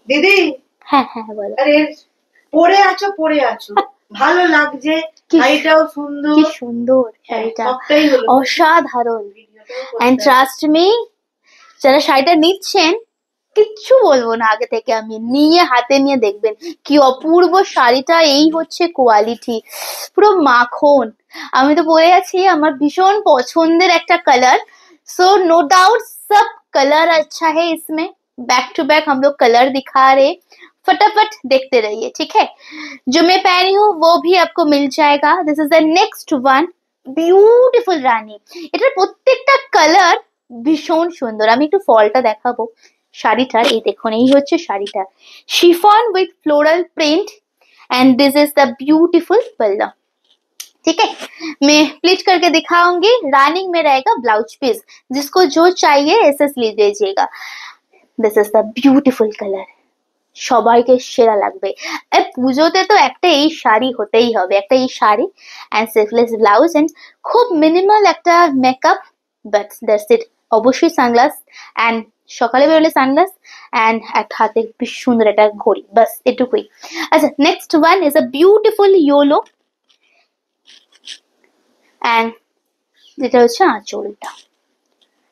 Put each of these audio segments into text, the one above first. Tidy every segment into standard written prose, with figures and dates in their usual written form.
দিদি। হ্যাঁ হ্যাঁ বলো। আরে পরে আছো ভালো লাগছে, শাড়িটাও সুন্দর। কি সুন্দর শাড়িটা, সবটাই হলো অসাধারণ। এন্ড ট্রাস্ট মি, যারা শাড়িটা নিচ্ছেন কিচ্ছু বলবো না, আগে থেকে আমি নিয়ে হাতে নিয়ে দেখবেন কি অপূর্ব শাড়িটা। এই হচ্ছে কোয়ালিটি, পুরো মাখন। আমি তো পরে আছি, আমার ভীষণ পছন্দের একটা কালার। सो नो डाउट सब कलर अच्छा है इसमें। बैक टू बैक हम लोग कलर दिखा रहे, फटाफट देखते रहिए, ठीक है। जो मैं पहनी हूँ वो भी आपको मिल जाएगा। This is the next one, beautiful রানী। এটার প্রত্যেকটা কালার ভীষণ সুন্দর। আমি একটু ফলটা দেখাবো শাড়িটার। এই দেখুন, এই হচ্ছে শাড়িটা, chiffon with floral print and this is the beautiful पल्ला। ठीक है, मैं प्लीट करके दिखाऊंगी। रनिंग में रहेगा ब्लाउज पीस, जिसको जो चाहिए ऐसे ले लीजिएगा। This is the beautiful colour, সবাইকে সেরা লাগবে। পুজোতে তো একটা এই শাড়ি হতেই হবে, একটা এই sari and sleeveless blouse and খুব মিনিমাল একটা মেকআপ, বাট দ্যাটস ইট। অবশ্যই সানগ্লাস এন্ড সকালে বেরোলে সানগ্লাস এন্ড একটা হাতে বেশ সুন্দর একটা ঘড়ি, বাস এটুকুই। আচ্ছা, next one is a beautiful yellow and যেটা হচ্ছে আঁচলটা।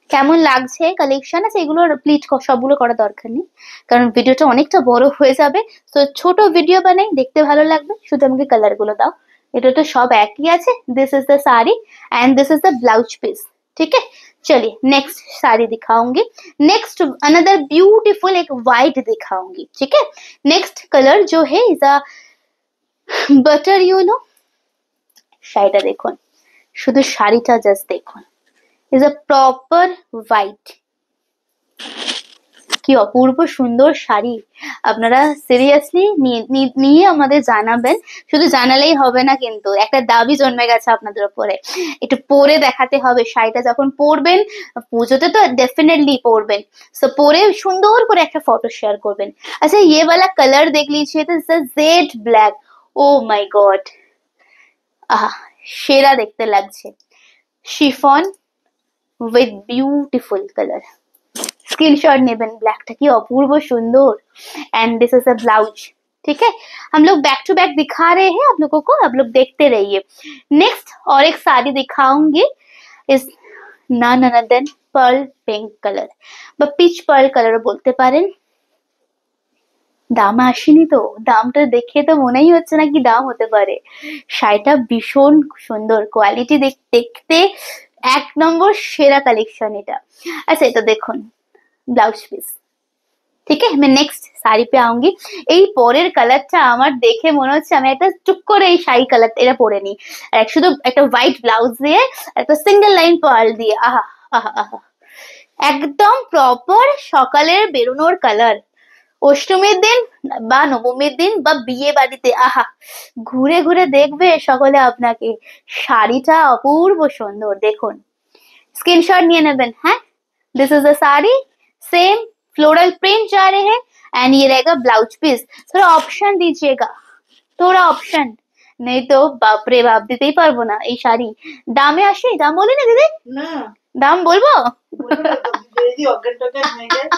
কেমন লাগছে কালেকশন? আছে এগুলো প্লিট সবগুলো করা দরকার নেই, কারণ ভিডিওটা অনেকটা বড় হয়ে যাবে। তো ছোট ভিডিও বানাই, দেখতে ভালো লাগবে, শুধু আমাকে কালার গুলো দাও। এটা তো সব একই আছে। This is the sari and this is the blouse piece, ठीक है। चलिए नेक्स्ट साड़ी दिखाऊंगी। नेक्स्ट अनदर ब्यूटीफुल एक वाइट दिखाऊंगी, ठीक है। नेक्स्ट कलर जो है इज अ बटर येलो। শাড়িটা দেখুন, শুধু শাড়িটা জাস্ট দেখুন, ইজ আ প্রপার হোয়াইট। কি অপূর্ব সুন্দর শাড়ি। আপনারা সিরিয়াসলি নিয়ে আমাদের জানাবেন। শুধু জানালেই হবে না, কিন্তু একটা দাবি জন্মে গেছে আপনাদের উপরে, একটু পরে দেখাতে হবে। শাড়িটা যখন পরবেন, পুজোতে তো ডেফিনেটলি পরবেন, সো পরে সুন্দর করে একটা ফটো শেয়ার করবেন। আচ্ছা, ये वाला कलर देख लीजिए, तो jade black. Oh my god, আহ সেরা দেখতে লাগছে। Chiffon with beautiful colour, screenshot नेबन। ब्लैक की अपूर्व सुंदर and this is a blouse, ठीक है। हम लोग बैक टू बैक दिखा रहे हैं आप लोगों को, आप लोग देखते रहिए। नेक्स्ट और एक साड़ी दिखाऊंगी, इस none other than pearl pink color বা পিচ পার্ল কালার বলতে পারেন। দাম আসেনি তো, দামটা দেখে তো মনেই হচ্ছে না কি দাম হতে পারে। শাড়িটা ভীষণ সুন্দর, কোয়ালিটি দেখতে এক নম্বর, সেরা কালেকশন এটা। আচ্ছা, এটা দেখুন ब्लाउज पीस, ठीक है। मैं नेक्स्ट শাড়ি पे आऊंगी। এই পরের কালারটা আমার দেখে মনে হচ্ছে আমি একটা চুপ করে এই শাড়ি কালারটা এটা পরে নি, আর শুধু একটা হোয়াইট ব্লাউজ দিয়ে একটা সিঙ্গেল লাইন পার্ল দিয়ে, আহা আহা আহা, একদম প্রপার সকালের বেরোনোর কালার। অষ্টমীর দিন বা নবমীর দিন বা বিয়ে বাড়িতে, আহা, ঘুরে ঘুরে দেখবে সকলে আপনাকে। শাড়িটা অপূর্ব সুন্দর, দেখুন। স্ক্রিনশট নিয়ে নেবেন, হ্যাঁ। This is a sari, same floral print जा रहे हैं एंड ये रहेगा ब्लाउज पीस। थोड़ा ऑप्शन दीजिएगा, थोड़ा ऑप्शन, नहीं तो बाप रे बाप দিতেই পারবো না এই শাড়ি। দামে আসি, দাম বলি না দিদি? না, দাম বলবো? অজ্ঞান হয়ে যায়।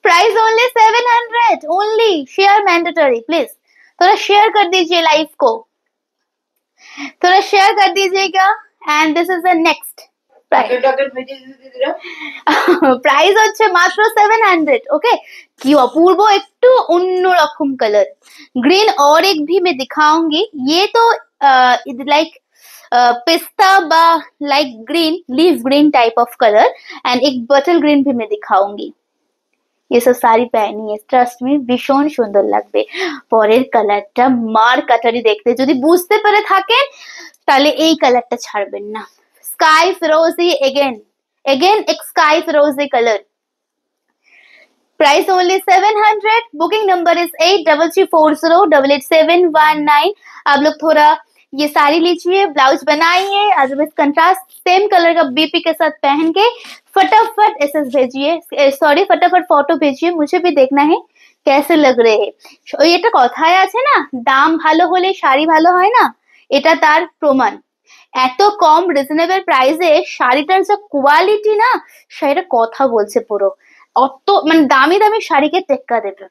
Price only 700 only. Share mandatory, please थोड़ा शेयर कर दीजिए लाइव को, थोड़ा शेयर कर दीजिएगा। And this is the next price হচ্ছে মাত্র 700, ओके। কি অপূর্ব একটু অন্যরকম কালার। ग्रीन और एक भी मैं दिखाऊंगी, ये तो लाइक पिस्ता बा like green, leaf green type of colour and एक बटल ग्रीन भी मैं दिखाऊंगी। ये सब साड़ी पहनी है, ट्रस्ट में ভীষণ সুন্দর লাগবে। পরের কালারটা মার কাটারি দেখতে, যদি বুঝতে পেরে থাকেন তাহলে এই কালারটা ছাড়বেন না। स्काई फिरोजी, अगेन एक स्काई फिरोजी colour. Price only 700। Booking number is 8340888719। आप लोग थोड़ा ये साड़ी लीजिए, ब्लाउज बनाइए, आज इस कंट्रास्ट सेम कलर का बीपी के साथ पहन के फटाफट एसएस भेजिए, सॉरी फटाफट फोटो भेजिए, मुझे भी देखना है कैसे लग रहे हैं। এটা কথায় আছে না, দাম ভালো হলে শাড়ি ভালো হয় না, এটা তার প্রমাণ। এত কম রিজনেবল প্রাইসে শাড়িটার যে কোয়ালিটি না, শাড়িটা কথা বলছে পুরো। অত মানে দামি দামি শাড়িকে টেক্কা দেবে।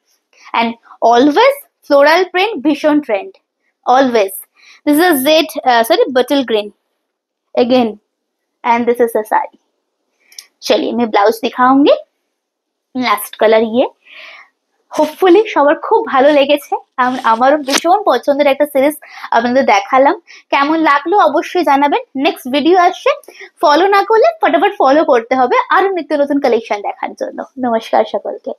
and always floral print भीषण trend always. This is a bottle green again and this is a sari. चलिए मैं ब्लाउज दिखाऊंगी। লাস্ট কালার ইয়ে, হোপফুলি সবার খুব ভালো লেগেছে। আমারও ভীষণ পছন্দের একটা সিরিজ আপনাদের দেখালাম। কেমন লাগলো অবশ্যই জানাবেন। নেক্সট ভিডিও আসছে, ফলো না করলে ফটাফট ফলো করতে হবে আরো নিত্য নতুন কালেকশন দেখার জন্য। নমস্কার সকলকে।